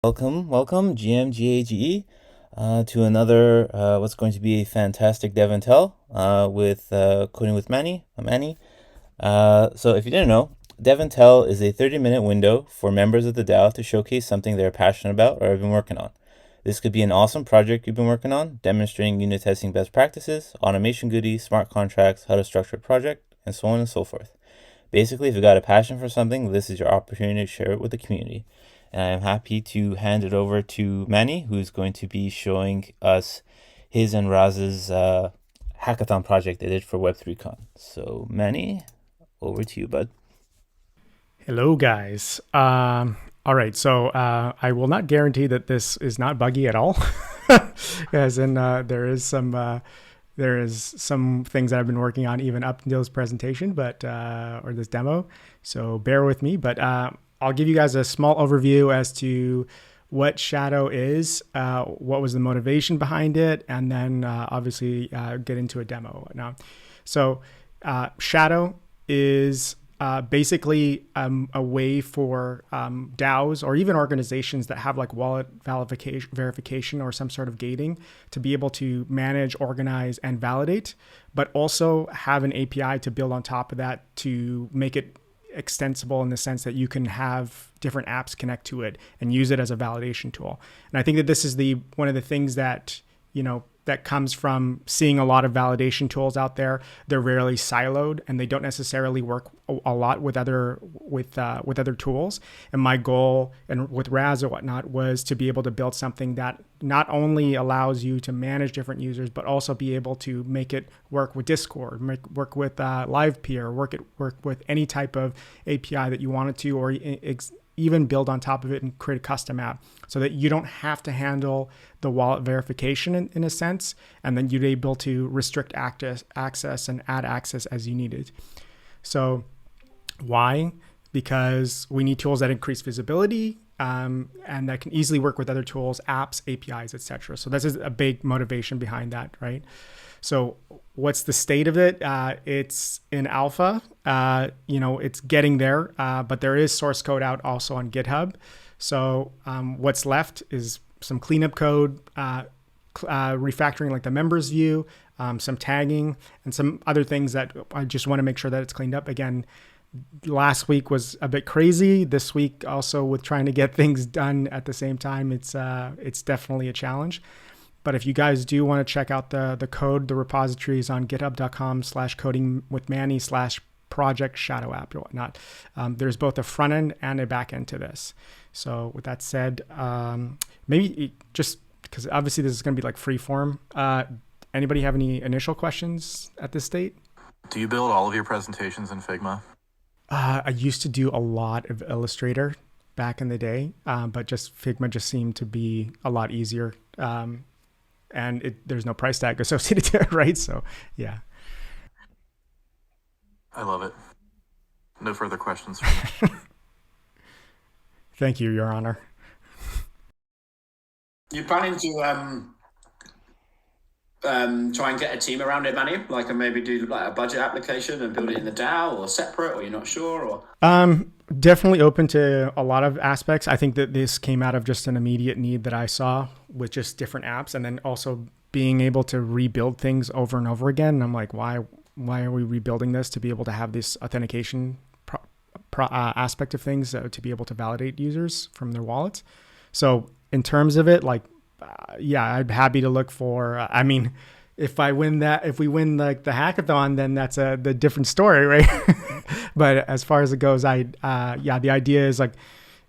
Welcome, GMGAGE, to another what's going to be a fantastic DevNTell with Coding with Manny. I'm Manny. So if you didn't know, DevNTell is a 30-minute window for members of the DAO to showcase something they're passionate about or have been working on. This could be an awesome project you've been working on, demonstrating unit testing best practices, automation goodies, smart contracts, how to structure a project, and so on and so forth. Basically, if you've got a passion for something, this is your opportunity to share it with the community. And I'm happy to hand it over to Manny, who's going to be showing us his and Raz's hackathon project they did for Web3Con. So, Manny, over to you, bud. Hello, guys. All right, so I will not guarantee that this is not buggy at all, as in there is some things that I've been working on even up until this presentation, but or this demo. So bear with me, but I'll give you guys a small overview as to what Shadow is, what was the motivation behind it, and then obviously get into a demo now. So Shadow is basically a way for DAOs or even organizations that have like wallet verification or some sort of gating to be able to manage, organize, and validate, but also have an API to build on top of that to make it extensible in the sense that you can have different apps connect to it and use it as a validation tool. And I think that this is one of the things that, that comes from seeing a lot of validation tools out there. They're rarely siloed and they don't necessarily work a lot with other tools. And my goal, and with Raz or whatnot, was to be able to build something that not only allows you to manage different users, but also be able to make it work with Discord, work with LivePeer, work with any type of API that you wanted to, or even build on top of it and create a custom app so that you don't have to handle the wallet verification in a sense, and then you're able to restrict access and add access as you need it. So why? Because we need tools that increase visibility and that can easily work with other tools, apps, APIs, etc. So this is a big motivation behind that, right? So what's the state of it? It's in alpha. It's getting there, but there is source code out also on GitHub. So what's left is some cleanup code, refactoring like the members view, some tagging, and some other things that I just want to make sure that it's cleaned up. Again, last week was a bit crazy. This week also with trying to get things done at the same time, it's definitely a challenge. But if you guys do want to check out the code, the repository is on github.com/codingwithmanny/project shadow app or whatnot. There's both a front end and a back end to this. So with that said, maybe just because obviously this is going to be like free form. Anybody have any initial questions at this state? Do you build all of your presentations in Figma? I used to do a lot of Illustrator back in the day, but just Figma just seemed to be a lot easier. And there's no price tag associated to it, right? So, yeah. I love it. No further questions. Thank you, Your Honor. You planning to try and get a team around it, Manny? Like, and maybe do like a budget application and build it in the DAO, or separate, or you're not sure, or? Definitely open to a lot of aspects. I think that this came out of just an immediate need that I saw with just different apps, and then also being able to rebuild things over and over again. And I'm like, why are we rebuilding this to be able to have this authentication aspect of things to be able to validate users from their wallets? So in terms of it, like, yeah, I'd be happy to look for. If we win like the hackathon, then that's the different story, right? But as far as it goes, the idea is like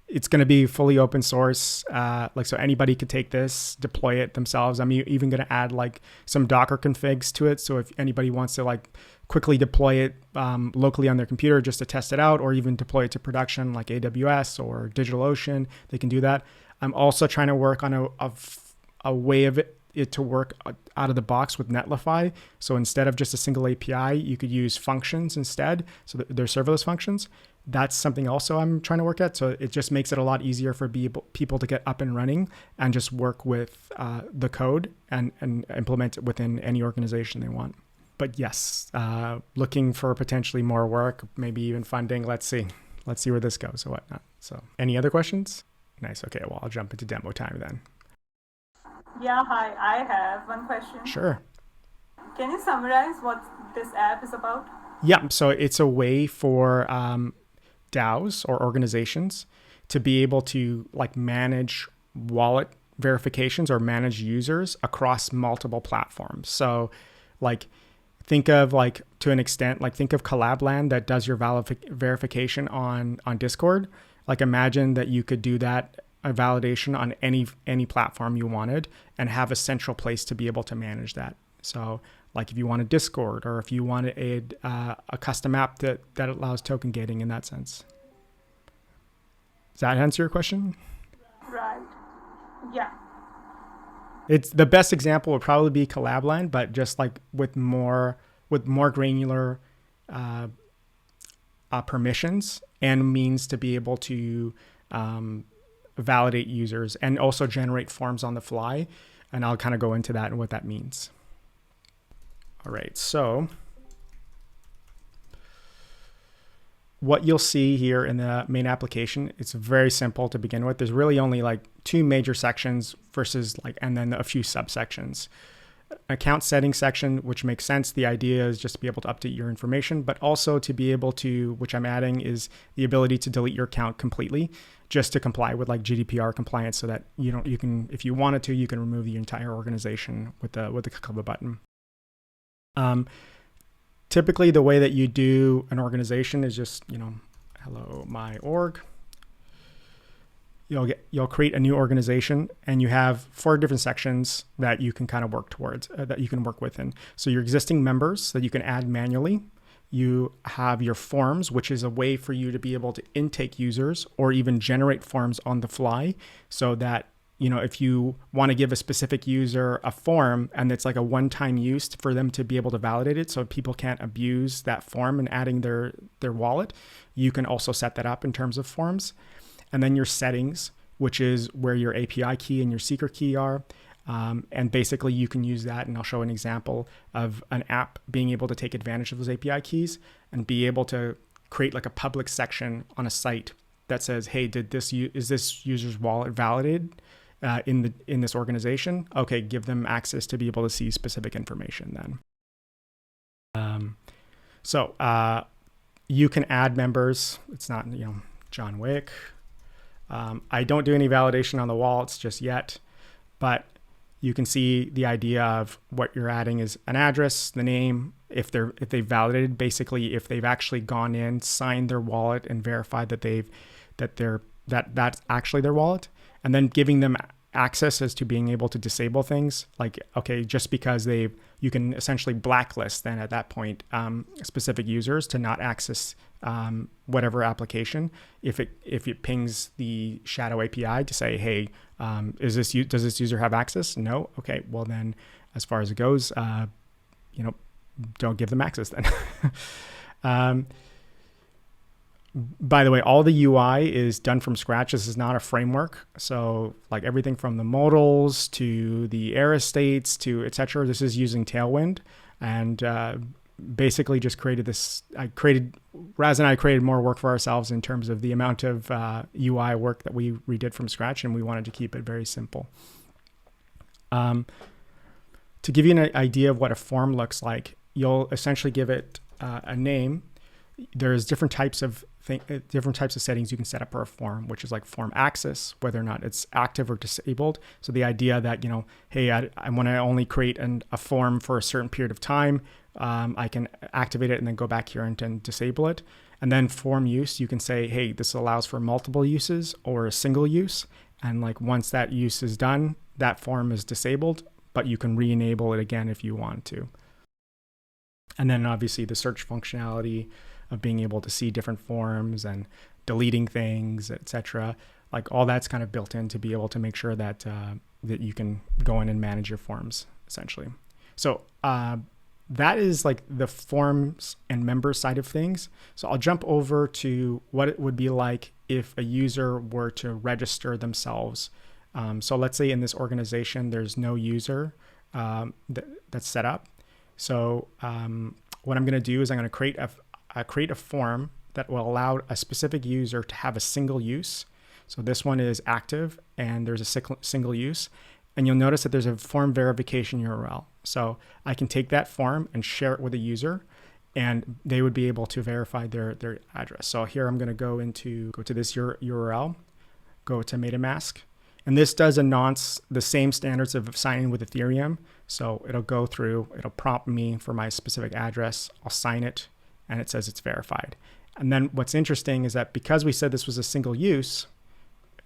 it's going to be fully open source, so anybody could take this, deploy it themselves. I'm even going to add like some Docker configs to it, so if anybody wants to like quickly deploy it locally on their computer just to test it out, or even deploy it to production like AWS or DigitalOcean, they can do that. I'm also trying to work on a way of it to work out of the box with Netlify. So instead of just a single API, you could use functions instead. So they're serverless functions. That's something also I'm trying to work at. So it just makes it a lot easier for people to get up and running and just work with the code and implement it within any organization they want. But yes, looking for potentially more work, maybe even funding. Let's see where this goes or whatnot. So any other questions? Nice. Okay, well, I'll jump into demo time then. Yeah, hi. I have one question. Sure. Can you summarize what this app is about? Yeah, so it's a way for DAOs or organizations to be able to like manage wallet verifications or manage users across multiple platforms. So like think of like to an extent, like think of Collabland that does your verification on Discord. Like imagine that you could do that a validation on any platform you wanted and have a central place to be able to manage that. So like if you want a Discord or if you want a custom app that allows token gating in that sense. Does that answer your question? Right. Yeah. It's the best example would probably be Collabland, but just like with more granular permissions and means to be able to validate users and also generate forms on the fly. And I'll kind of go into that and what that means. All right, so what you'll see here in the main application, it's very simple to begin with. There's really only like two major sections versus like, and then a few subsections. Account settings section, which makes sense. The idea is just to be able to update your information, but also to be able to, which I'm adding is the ability to delete your account completely just to comply with like GDPR compliance so that you can, if you wanted to, you can remove the entire organization with the click of a button. Typically the way that you do an organization is just, hello, my org. You'll create a new organization and you have 4 different sections that you can kind of work towards, that you can work within. So your existing members that you can add manually. You have your forms, which is a way for you to be able to intake users or even generate forms on the fly so that, if you want to give a specific user a form and it's like a one-time use for them to be able to validate it so people can't abuse that form and adding their wallet, you can also set that up in terms of forms. And then your settings, which is where your API key and your secret key are. And basically you can use that, and I'll show an example of an app being able to take advantage of those API keys and be able to create like a public section on a site that says, hey, is this user's wallet validated in this organization? Okay, give them access to be able to see specific information then. So you can add members. It's not, John Wick. I don't do any validation on the wallets just yet, but you can see the idea of what you're adding is an address, the name, if they've validated, basically if they've actually gone in, signed their wallet and verified that's actually their wallet, and then giving them access as to being able to disable things. Like, okay, just because you can essentially blacklist then at that point specific users to not access whatever application if it pings the shadow API to say, hey, does this user have access? No. Okay, well then, as far as it goes, don't give them access then. By the way, all the UI is done from scratch. This is not a framework. So like everything from the modals to the error states to etc. This is using Tailwind, and basically just created this. Raz and I created more work for ourselves in terms of the amount of UI work that we redid from scratch, and we wanted to keep it very simple. To give you an idea of what a form looks like, you'll essentially give it a name. There's different types of settings you can set up for a form, which is like form access, whether or not it's active or disabled. So the idea that, hey, I want to only create a form for a certain period of time. I can activate it and then go back here and disable it. And then form use, you can say, hey, this allows for multiple uses or a single use. And like once that use is done, that form is disabled, but you can re-enable it again if you want to. And then obviously the search functionality of being able to see different forms and deleting things, etc. Like all that's kind of built in to be able to make sure that that you can go in and manage your forms essentially. So that is like the forms and member side of things. So I'll jump over to what it would be like if a user were to register themselves. So let's say in this organization, there's no user that's set up. So what I'm going to do is I'm going to create a form that will allow a specific user to have a single use. So this one is active and there's a single use. And you'll notice that there's a form verification URL. So I can take that form and share it with a user, and they would be able to verify their address. So here I'm going to go to this URL, go to MetaMask, and this does announce the same standards of signing with Ethereum. So it'll prompt me for my specific address. I'll sign it, and it says it's verified. And then what's interesting is that because we said this was a single use,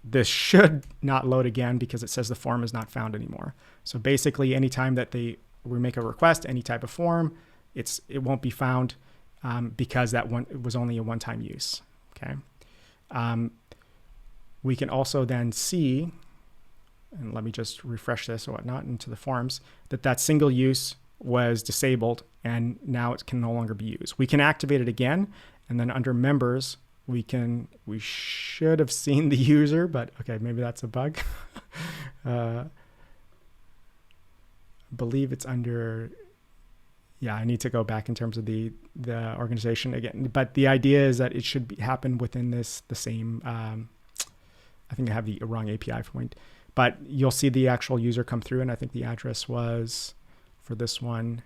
this should not load again because it says the form is not found anymore. So basically, anytime that we make a request, any type of form, it won't be found because it was only a one-time use. Okay. We can also then see, and let me just refresh this or whatnot into the forms, that single use was disabled and now it can no longer be used. We can activate it again, and then under members, we should have seen the user, but okay, maybe that's a bug. I believe it's under, I need to go back in terms of the organization again. But the idea is that it should happen within the same, I think I have the wrong API point, but you'll see the actual user come through, and I think the address was, for this one,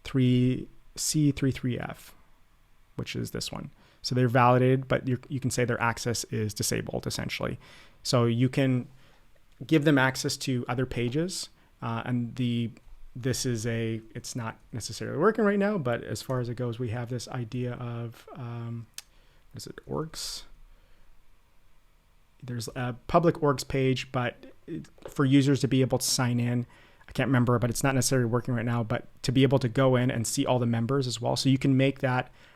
3C33F, which is this one. So they're validated, but you can say their access is disabled, essentially. So you can give them access to other pages, and it's not necessarily working right now, but as far as it goes, we have this idea of, orgs? There's a public orgs page, but for users to be able to sign in, I can't remember, but it's not necessarily working right now, but to be able to go in and see all the members as well. So you can make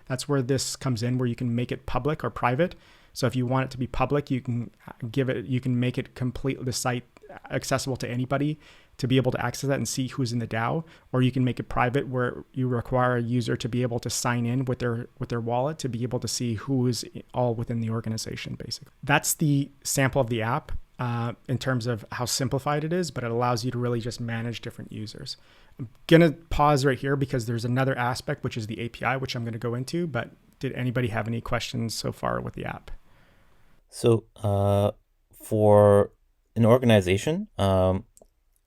that's where this comes in, where you can make it public or private. So if you want it to be public, you can make it the site accessible to anybody to be able to access that and see who's in the DAO, or you can make it private where you require a user to be able to sign in with their wallet to be able to see who is all within the organization, basically. That's the sample of the app in terms of how simplified it is, but it allows you to really just manage different users. I'm going to pause right here because there's another aspect, which is the API, which I'm going to go into, but did anybody have any questions so far with the app? So for an organization,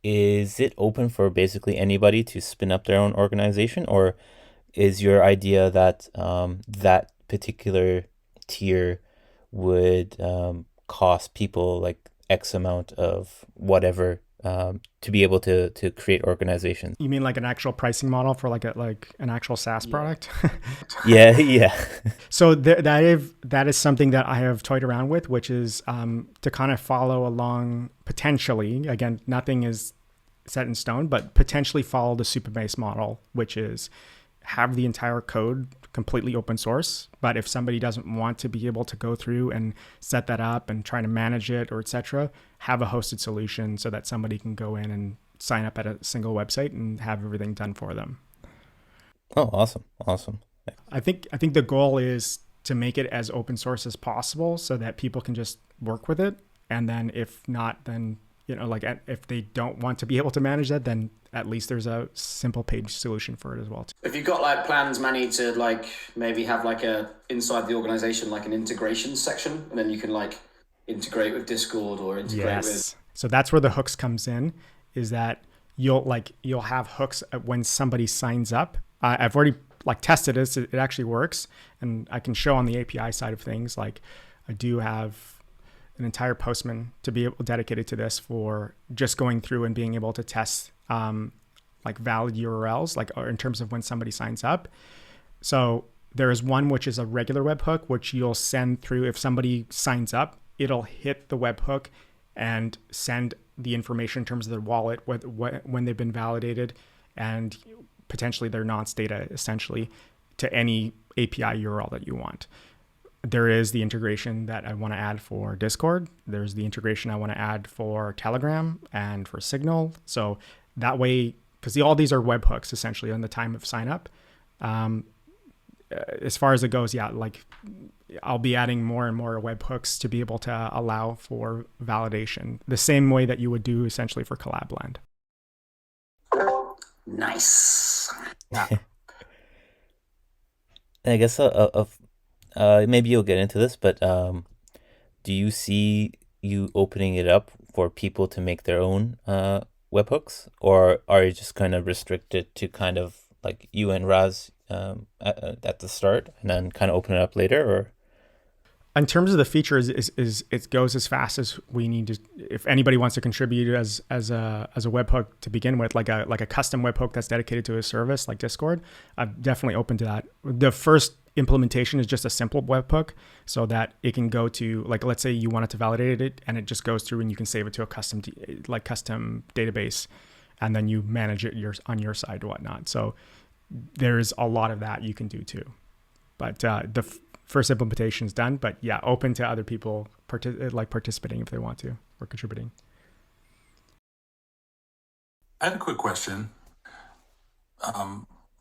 is it open for basically anybody to spin up their own organization, or is your idea that that particular tier would cost people like X amount of whatever to be able to create organizations? You mean like an actual pricing model for like an actual SaaS product? Yeah. So that is something that I have toyed around with, which is to kind of follow along potentially. Again, nothing is set in stone, but potentially follow the Supabase model, which is have the entire code completely open source. But if somebody doesn't want to be able to go through and set that up and try to manage it or etc., have a hosted solution so that somebody can go in and sign up at a single website and have everything done for them. Oh, awesome. I think the goal is to make it as open source as possible so that people can just work with it. And then if not, then if they don't want to be able to manage that, then at least there's a simple page solution for it as well. If you've got like plans, Manny, to like maybe have like inside the organization, like an integration section, and then you can like integrate with Discord or integrate with. So that's where the hooks comes in, is that you'll have hooks when somebody signs up. I've already tested it. It actually works. And I can show on the API side of things, like I do have an entire postman to be able dedicated to this for just going through and being able to test valid URLs, or in terms of when somebody signs up. So there is one which is a regular webhook, which you'll send through. If somebody signs up, it'll hit the webhook and send the information in terms of their wallet, when they've been validated, and potentially their nonce data, essentially, to any API URL that you want. There is the integration that I want to add for Discord. There's the integration I want to add for Telegram and for Signal. So that way, because all these are webhooks essentially on the time of sign up. As far as it goes, I'll be adding more and more webhooks to be able to allow for validation, the same way that you would do essentially for Collabland. Nice. I guess maybe you'll get into this, but do you see you opening it up for people to make their own webhooks, or are you just kind of restricted to kind of like you and Raz at the start, and then kind of open it up later? Or in terms of the features, is it goes as fast as we need to. If anybody wants to contribute as a webhook to begin with, like a custom webhook that's dedicated to a service like Discord, I'm definitely open to that. The first implementation is just a simple webhook, so that it can go to, like, let's say you wanted to validate it, and it just goes through and you can save it to a custom database, and then you manage it on your side or whatnot. So there's a lot of that you can do too. But the first implementation is done, but yeah, open to other people participating if they want to, or contributing. I had a quick question.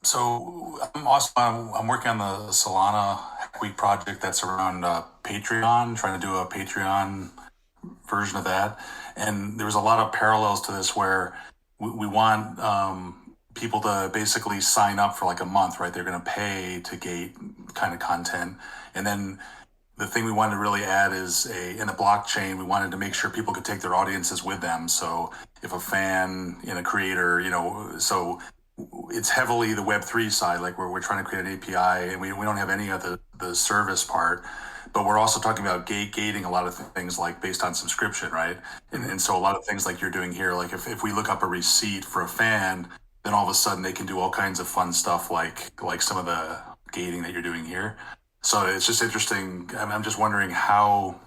So I'm working on the Solana Hack Week project that's around Patreon, trying to do a Patreon version of that. And there was a lot of parallels to this where we want people to basically sign up for like a month, right? They're going to pay to gate kind of content. And then the thing we wanted to really add is in the blockchain, we wanted to make sure people could take their audiences with them. So if a fan and a creator, so it's heavily the Web3 side, like we're trying to create an API, and we don't have any of the service part, but we're also talking about gating a lot of things like based on subscription, right? And so a lot of things like you're doing here, like if we look up a receipt for a fan, then all of a sudden they can do all kinds of fun stuff like some of the gating that you're doing here. So it's just interesting. I'm just wondering how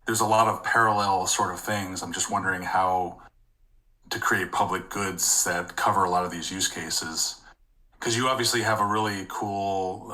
there's a lot of parallel sort of things. I'm just wondering how to create public goods that cover a lot of these use cases. Because you obviously have a really cool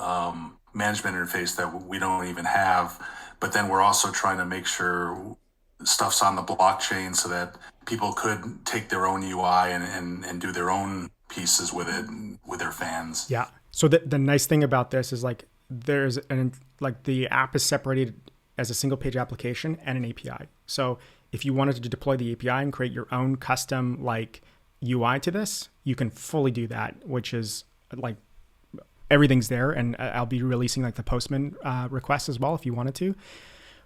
management interface that we don't even have, but then we're also trying to make sure stuff's on the blockchain so that people could take their own UI and do their own pieces with it, with their fans. Yeah. So the nice thing about this is like the app is separated as a single page application and an API. So if you wanted to deploy the API and create your own custom like UI to this, you can fully do that, which is like everything's there. And I'll be releasing like the Postman request as well if you wanted to.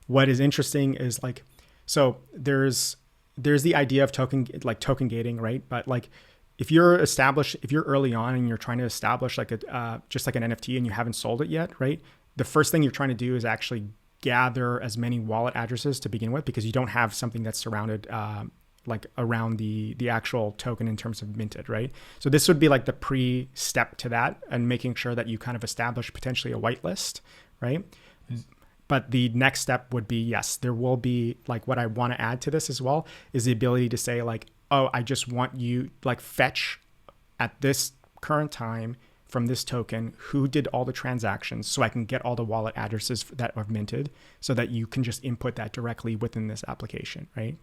What is interesting is like, so there's the idea of token gating, right? But like if you're early on and you're trying to establish like just like an NFT and you haven't sold it yet, right? The first thing you're trying to do is actually gather as many wallet addresses to begin with, because you don't have something that's surrounded like around the actual token in terms of minted, right? So this would be like the pre-step to that, and making sure that you kind of establish potentially a whitelist, right? But the next step would be, yes, there will be like, what I want to add to this as well is the ability to say like, oh, I just want you like fetch at this current time from this token who did all the transactions, so I can get all the wallet addresses that are minted, so that you can just input that directly within this application, right?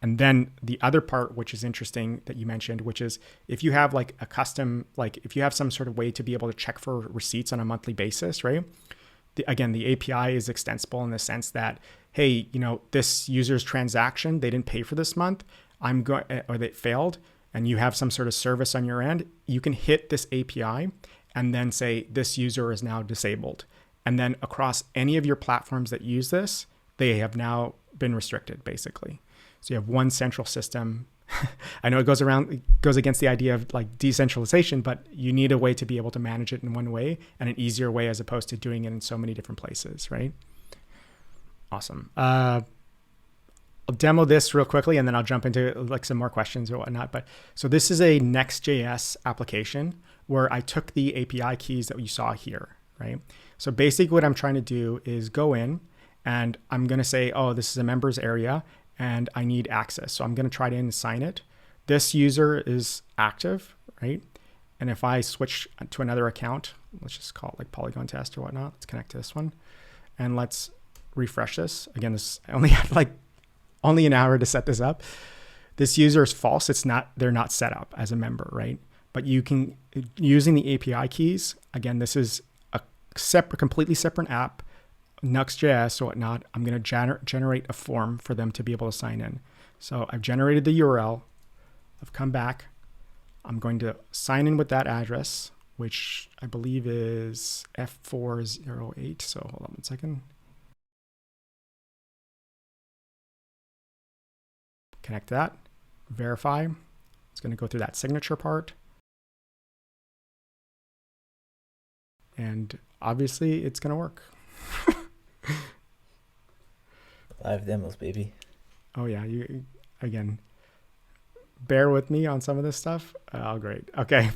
And then the other part, which is interesting that you mentioned, which is if you have like a custom, like if you have some sort of way to be able to check for receipts on a monthly basis, right? Again, the API is extensible in the sense that, hey, this user's transaction, they didn't pay for this month, or they failed, and you have some sort of service on your end, you can hit this API and then say this user is now disabled. And then across any of your platforms that use this, they have now been restricted, basically. So you have one central system. I know it goes against the idea of like decentralization, but you need a way to be able to manage it in one way, and an easier way as opposed to doing it in so many different places, right? Awesome. I'll demo this real quickly, and then I'll jump into like some more questions or whatnot. But so this is a Next.js application where I took the API keys that you saw here, right? So basically what I'm trying to do is go in, and I'm going to say, oh, this is a members area and I need access. So I'm going to try to assign it. This user is active, right? And if I switch to another account, let's just call it like Polygon test or whatnot. Let's connect to this one and let's refresh this. Again, this I only had like only an hour to set this up. This user is false. They're not set up as a member, right? But you can, using the API keys, again, this is a completely separate app, Next.js or whatnot. I'm going to generate a form for them to be able to sign in. So I've generated the URL. I've come back. I'm going to sign in with that address, which I believe is F408. So hold on one second. connect that, verify. It's going to go through that signature part. And obviously it's going to work. Live demos, baby. Oh yeah, you again. Bear with me on some of this stuff. Oh, great. Okay.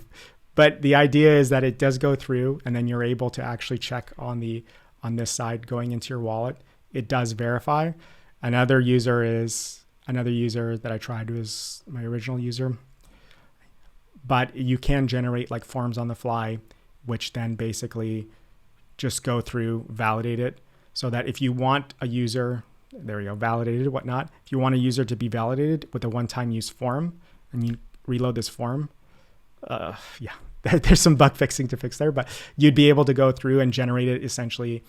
But the idea is that it does go through, and then you're able to actually check on this side going into your wallet. It does verify. Another user that I tried was my original user. But you can generate like forms on the fly, which then basically just go through, validate it, so that if you want a user, there we go, validated, whatnot. If you want a user to be validated with a one-time use form and you reload this form, yeah, there's some bug fixing to fix there, but you'd be able to go through and generate it essentially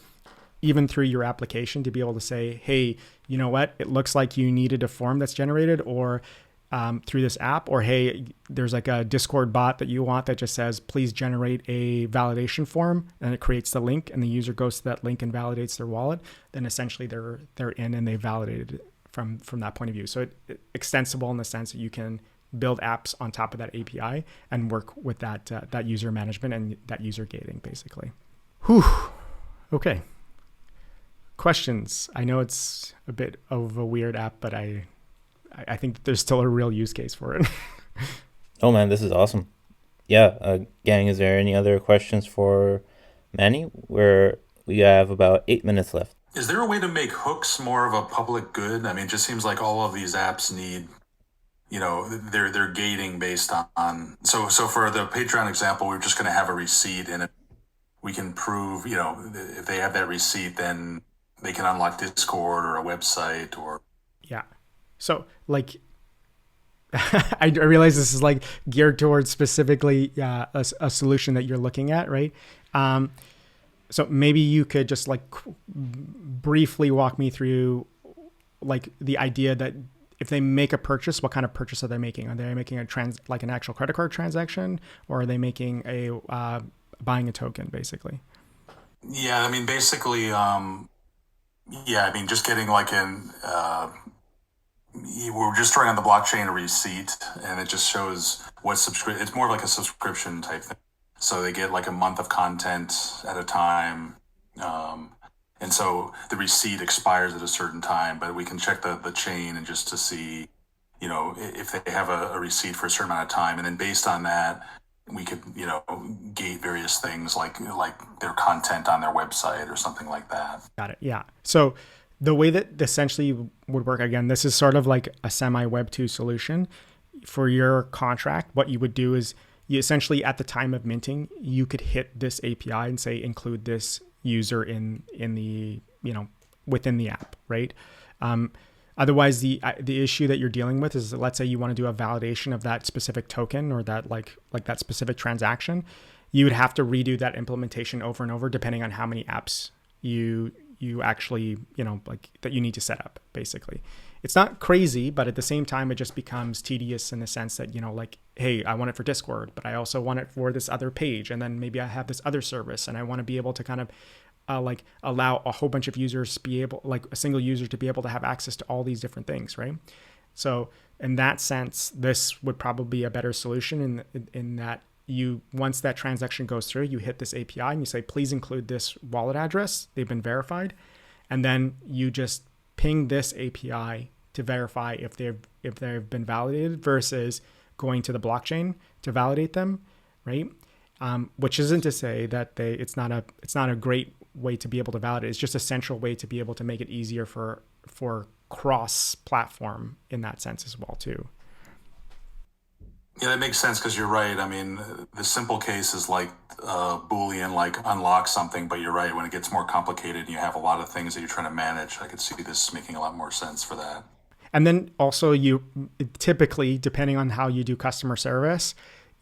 even through your application to be able to say, hey, you know what? It looks like you needed a form that's generated, or through this app, or hey, there's like a Discord bot that you want that just says, please generate a validation form, and it creates the link, and the user goes to that link and validates their wallet. Then essentially they're in and they validated it from that point of view. So it's extensible in the sense that you can build apps on top of that API and work with that user management and that user gating, basically. Whew. Okay. Questions. I know it's a bit of a weird app, but I think that there's still a real use case for it. Oh man, this is awesome. Yeah, gang, is there any other questions for Manny? We have about 8 minutes left. Is there a way to make hooks more of a public good? I mean, it just seems like all of these apps need, they're gating based on. So for the Patreon example, we're just going to have a receipt, and if we can prove, if they have that receipt, then they can unlock Discord or a website or. Yeah. So like, I realize this is like geared towards specifically a solution that you're looking at, right? So maybe you could just like briefly walk me through like the idea that if they make a purchase, what kind of purchase are they making? Are they making like an actual credit card transaction, or are they making buying a token, basically? Yeah, I mean, basically, just getting like we're just throwing on the blockchain a receipt, and it just shows what it's more like a subscription type thing. So they get like a month of content at a time. And so the receipt expires at a certain time, but we can check the chain and just to see, if they have a receipt for a certain amount of time. And then based on that, we could, gate various things like their content on their website or something like that. Got it. Yeah. So the way that essentially would work, again, this is sort of like a semi Web 2 solution for your contract. What you would do is you essentially at the time of minting, you could hit this API and say, include this user in the, within the app, right? Otherwise, the issue that you're dealing with is that, let's say you want to do a validation of that specific token or that like that specific transaction, you would have to redo that implementation over and over, depending on how many apps you actually, that you need to set up, basically. It's not crazy, but at the same time, it just becomes tedious in the sense that, hey, I want it for Discord, but I also want it for this other page. And then maybe I have this other service and I want to be able to kind of allow a whole bunch of users to be able, like a single user to be able to have access to all these different things, right? So in that sense, this would probably be a better solution in that once that transaction goes through, you hit this API and you say, please include this wallet address. They've been verified. And then you just ping this API to verify if they've been validated versus going to the blockchain to validate them, right? Which isn't to say that it's not a great way to be able to validate. It's just a central way to be able to make it easier for cross-platform in that sense as well too. Yeah, that makes sense because you're right. I mean, the simple case is like Boolean, like unlock something, but you're right. When it gets more complicated and you have a lot of things that you're trying to manage, I could see this making a lot more sense for that. And then also you typically, depending on how you do customer service,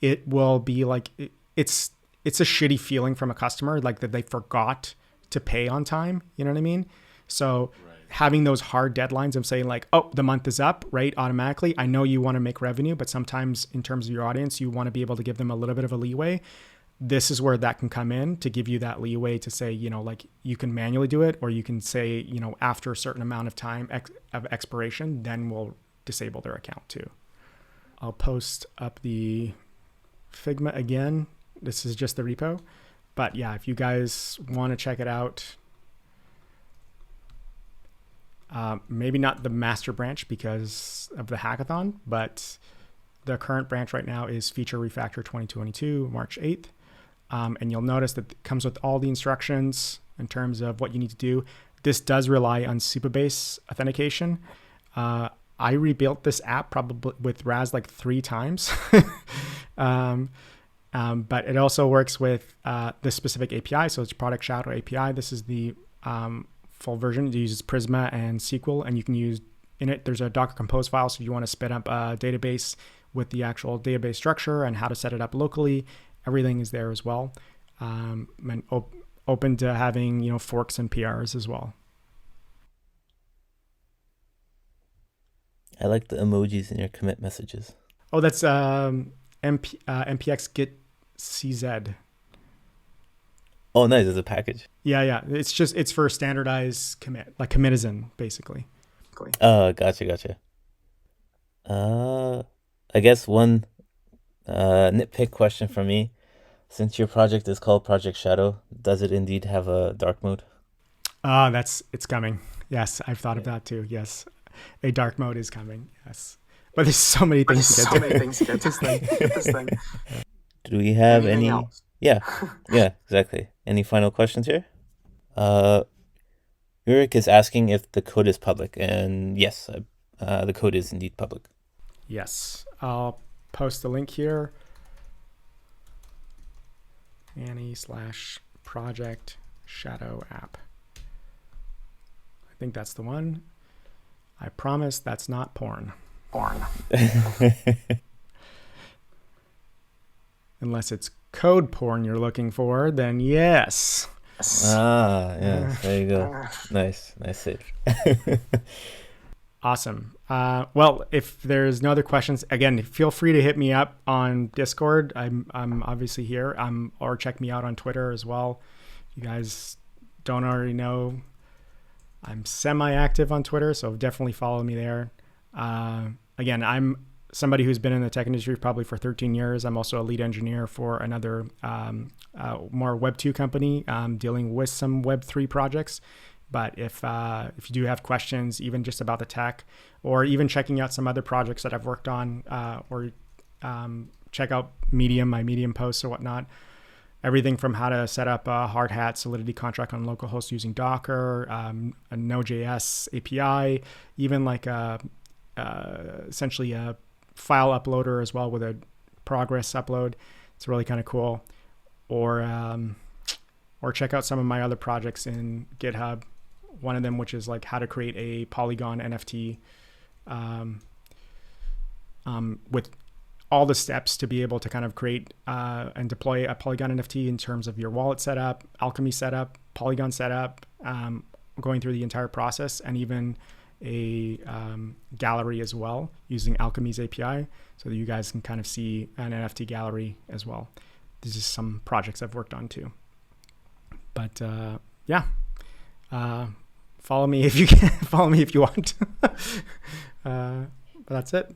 it will be like, it's a shitty feeling from a customer, like that they forgot to pay on time. You know what I mean? So having those hard deadlines of saying like, oh, the month is up, right? Automatically. I know you want to make revenue, but sometimes in terms of your audience, you want to be able to give them a little bit of a leeway. This is where that can come in to give you that leeway to say, like you can manually do it, or you can say, after a certain amount of time of expiration, then we'll disable their account too. I'll post up the Figma again. This is just the repo. But yeah, if you guys want to check it out, maybe not the master branch because of the hackathon, but the current branch right now is Feature Refactor 2022, March 8th. And you'll notice that it comes with all the instructions in terms of what you need to do. This does rely on Supabase authentication. I rebuilt this app probably with Raz like 3 times. But it also works with this specific API. So it's Product Shadow API. This is the full version. It uses Prisma and SQL, and you can use in it. There's a Docker Compose file. So if you want to spin up a database with the actual database structure and how to set it up locally, everything is there as well. And open to having, forks and PRs as well. I like the emojis in your commit messages. Oh, that's npx git cz. Oh, nice. It's a package. Yeah. It's for standardized commit, like commitizen, basically. Oh, gotcha. I guess one nitpick question for me. Since your project is called Project Shadow, does it indeed have a dark mode? It's coming. Yes, I've thought of that too. Yes, a dark mode is coming. Yes, but there's so many things to get to. This thing. Do we have Anything any? else? Yeah, exactly. Any final questions here? Yurik is asking if the code is public, and yes, the code is indeed public. Yes, I'll post the link here. Manny/project shadow app. I think that's the one. I promise that's not porn. Unless it's code porn you're looking for, then yes. Yeah, there you go. Nice save. Awesome. Well, if there's no other questions, again, feel free to hit me up on Discord. I'm obviously here. Or check me out on Twitter as well. If you guys don't already know, I'm semi-active on Twitter, so definitely follow me there. Again, I'm somebody who's been in the tech industry probably for 13 years. I'm also a lead engineer for another more Web 2 company dealing with some Web 3 projects. But if you do have questions, even just about the tech, or even checking out some other projects that I've worked on, or check out Medium, my Medium posts or whatnot, everything from how to set up a hard hat Solidity contract on localhost using Docker, a Node.js API, even like essentially a file uploader as well with a progress upload. It's really kind of cool. Or check out some of my other projects in GitHub. One of them, which is like how to create a Polygon NFT with all the steps to be able to kind of create and deploy a Polygon NFT in terms of your wallet setup, Alchemy setup, Polygon setup, going through the entire process, and even a gallery as well using Alchemy's API, so that you guys can kind of see an NFT gallery as well. This is some projects I've worked on too. But follow me if you can. Follow me if you want. But that's it.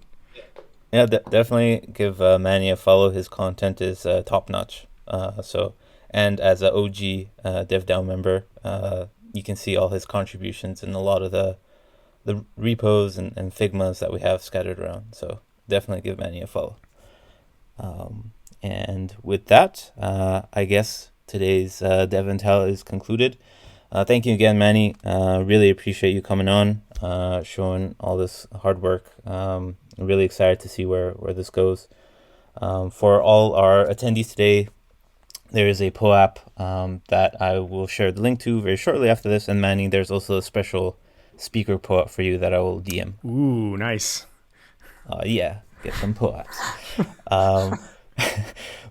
Yeah, definitely give Manny a follow. His content is top notch. And as an OG DevDAO member, you can see all his contributions in a lot of the repos and Figmas that we have scattered around. So definitely give Manny a follow. And with that, I guess today's DevNTell is concluded. Thank you again, Manny. Really appreciate you coming on, showing all this hard work. I'm really excited to see where this goes. For all our attendees today, there is a POAP that I will share the link to very shortly after this. And Manny, there's also a special speaker POAP for you that I will DM. Ooh, nice. Yeah, get some POAPs.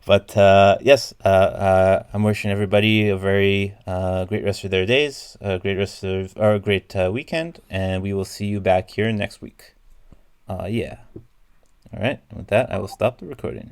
But yes, I'm wishing everybody a very great rest of their days, a great weekend, and we will see you back here next week. Yeah. All right. With that, I will stop the recording.